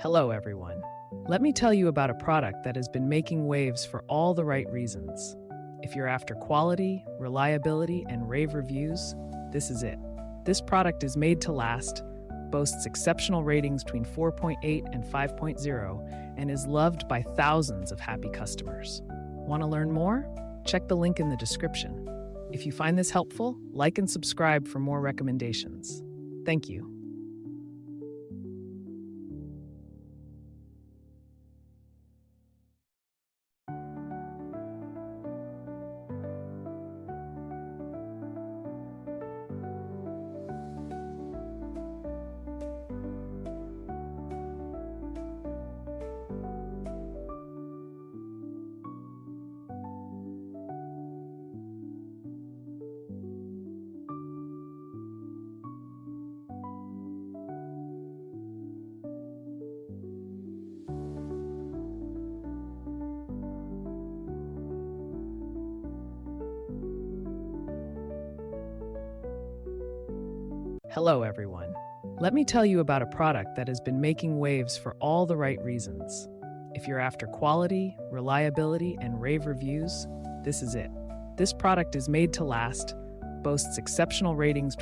Hello, everyone. Let me tell you about a product that has been making waves for all the right reasons. If you're after quality, reliability, and rave reviews, this is it. This product is made to last, boasts exceptional ratings between 4.8 and 5.0, and is loved by thousands of happy customers. Want to learn more? Check the link in the description. If you find this helpful, like and subscribe for more recommendations. Thank you. Hello, everyone. Let me tell you about a product that has been making waves for all the right reasons. If you're after quality, reliability, and rave reviews, this is it. This product is made to last, boasts exceptional ratings